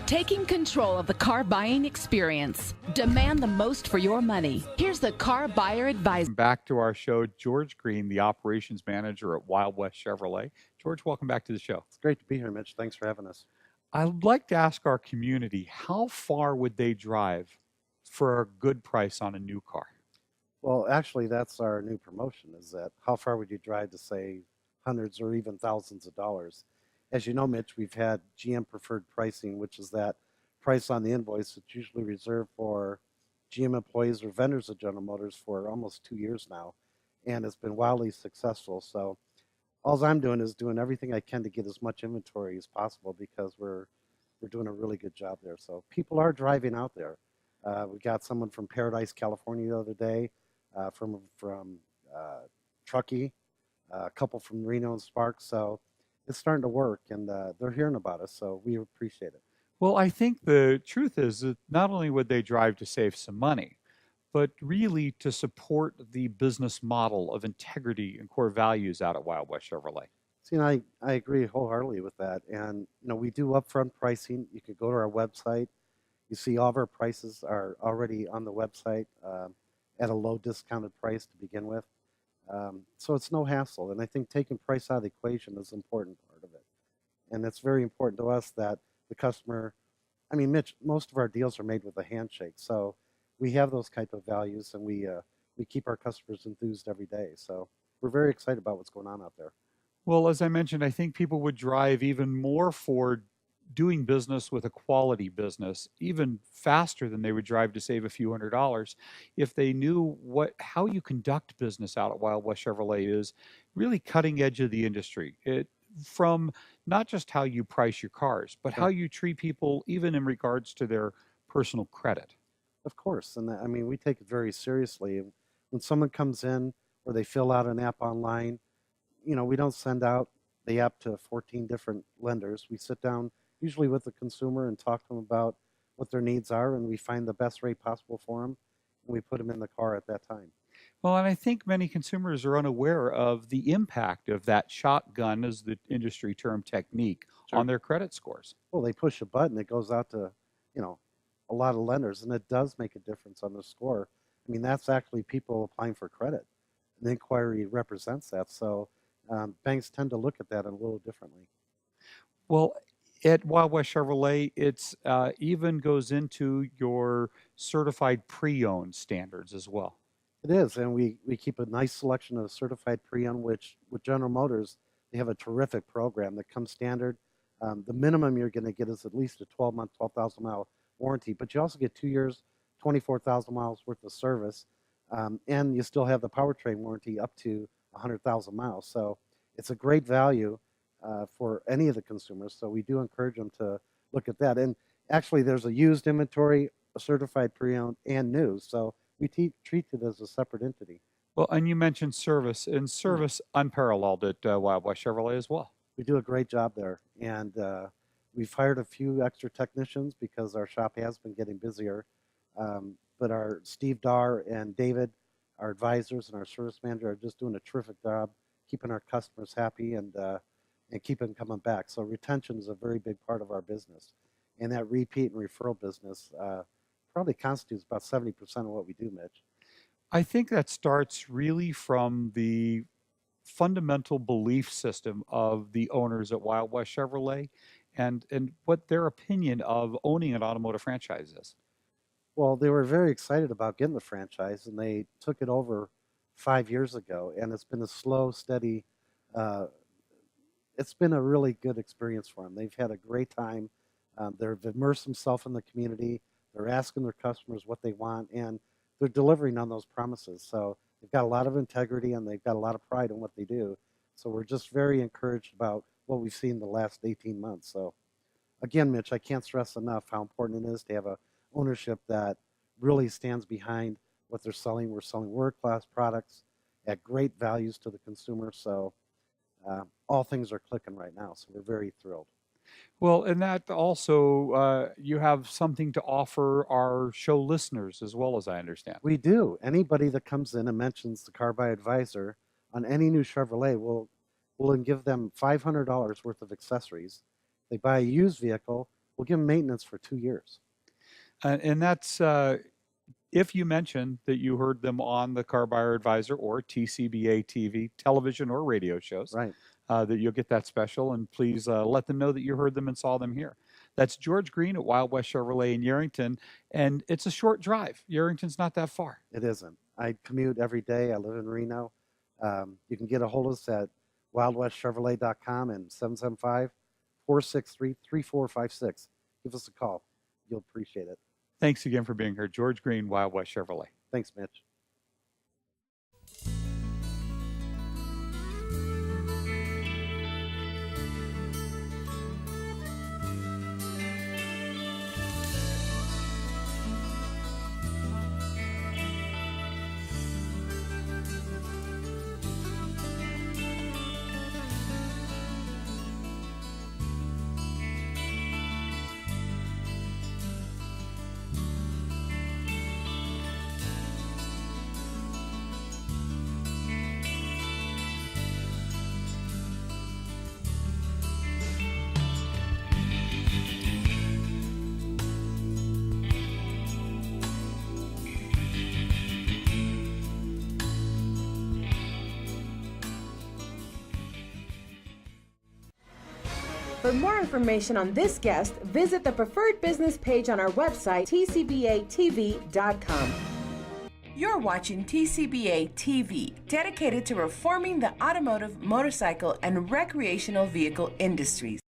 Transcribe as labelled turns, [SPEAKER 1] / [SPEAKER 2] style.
[SPEAKER 1] Taking control of the car buying experience. Demand the most for your money. Here's the Car Buyer Advisor.
[SPEAKER 2] Back to our show, George Green, the operations manager at Wild West Chevrolet. George, welcome back to the show.
[SPEAKER 3] It's great to be here, Mitch. Thanks for having us.
[SPEAKER 2] I'd like to ask our community, how far would they drive for a good price on a new car?
[SPEAKER 3] Well, actually, that's our new promotion, is that how far would you drive to save hundreds or even thousands of dollars? As you know, Mitch, we've had GM preferred pricing, which is that price on the invoice that's usually reserved for GM employees or vendors of General Motors for almost 2 years now, and it's been wildly successful. So all I'm doing is doing everything I can to get as much inventory as possible because we're doing a really good job there. So people are driving out there. We got someone from Paradise, California the other day, from Truckee, a couple from Reno and Sparks. So it's starting to work, and they're hearing about us, so we appreciate it.
[SPEAKER 2] Well, I think the truth is that not only would they drive to save some money, but really to support the business model of integrity and core values out at Wild West Chevrolet.
[SPEAKER 3] See, and I agree wholeheartedly with that. And, we do upfront pricing. You can go to our website. You see all of our prices are already on the website at a low discounted price to begin with. So it's no hassle. And I think taking price out of the equation is an important part of it. And it's very important to us that the customer, Mitch, most of our deals are made with a handshake. So we have those type of values, and we keep our customers enthused every day. So we're very excited about what's going on out there.
[SPEAKER 2] Well, as I mentioned, I think people would drive even more for doing business with a quality business, even faster than they would drive to save a few $100s if they knew how you conduct business out at Wild West Chevrolet is really cutting edge of the industry. From not just how you price your cars, but how you treat people, even in regards to their personal credit.
[SPEAKER 3] Of course, and we take it very seriously. When someone comes in or they fill out an app online, we don't send out the app to 14 different lenders. We sit down usually with the consumer and talk to them about what their needs are, and we find the best rate possible for them, and we put them in the car at that time.
[SPEAKER 2] Well, and I think many consumers are unaware of the impact of that shotgun, as the industry term, technique on their credit scores.
[SPEAKER 3] Well, they push a button, it goes out to, a lot of lenders, and it does make a difference on the score. That's actually people applying for credit. The inquiry represents that. So banks tend to look at that a little differently.
[SPEAKER 2] Well, at Wild West Chevrolet, it's even goes into your certified pre-owned standards as well.
[SPEAKER 3] It is, and we keep a nice selection of certified pre-owned, which with General Motors, they have a terrific program that comes standard. The minimum you're going to get is at least a 12-month, 12,000-mile warranty, but you also get 2 years, 24,000 miles worth of service, and you still have the powertrain warranty up to 100,000 miles. So it's a great value for any of the consumers. So we do encourage them to look at that. And actually, there's a used inventory, a certified pre-owned, and new. So we treat it as a separate entity.
[SPEAKER 2] Well, and you mentioned service, and service unparalleled at Wild West Chevrolet as well.
[SPEAKER 3] We do a great job there, and we've hired a few extra technicians because our shop has been getting busier. But our Steve Darr and David, our advisors and our service manager, are just doing a terrific job keeping our customers happy and keeping them coming back. So retention is a very big part of our business, and that repeat and referral business probably constitutes about 70% of what we do, Mitch.
[SPEAKER 2] I think that starts really from the fundamental belief system of the owners at Wild West Chevrolet and what their opinion of owning an automotive franchise is.
[SPEAKER 3] Well, they were very excited about getting the franchise, and they took it over 5 years ago, and it's been a slow, steady, it's been a really good experience for them. They've had a great time. They've immersed themselves in the community. They're asking their customers what they want, and they're delivering on those promises. So they've got a lot of integrity, and they've got a lot of pride in what they do. So we're just very encouraged about what we've seen the last 18 months. So again, Mitch, I can't stress enough how important it is to have a ownership that really stands behind what they're selling. We're selling world-class products at great values to the consumer. So all things are clicking right now. So we're very thrilled.
[SPEAKER 2] Well, and that also, you have something to offer our show listeners as well, as I understand.
[SPEAKER 3] We do. Anybody that comes in and mentions the Car Buy Advisor on any new Chevrolet, we'll give them $500 worth of accessories. They buy a used vehicle, We'll give them maintenance for 2 years.
[SPEAKER 2] And that's if you mention that you heard them on the Car Buyer Advisor or TCBA TV, television or radio shows,
[SPEAKER 3] Right.
[SPEAKER 2] that you'll get that special. And please let them know that you heard them and saw them here. That's George Green at Wild West Chevrolet in Yerington. And it's a short drive. Yerington's not that far.
[SPEAKER 3] It isn't. I commute every day. I live in Reno. You can get a hold of us at wildwestchevrolet.com and 775-463-3456. Give us a call. You'll appreciate it.
[SPEAKER 2] Thanks again for being here. George Green, Wild West Chevrolet.
[SPEAKER 3] Thanks, Mitch.
[SPEAKER 4] For more information on this guest, visit the Preferred Business page on our website, tcbatv.com.
[SPEAKER 5] You're watching TCBA TV, dedicated to reforming the automotive, motorcycle, and recreational vehicle industries.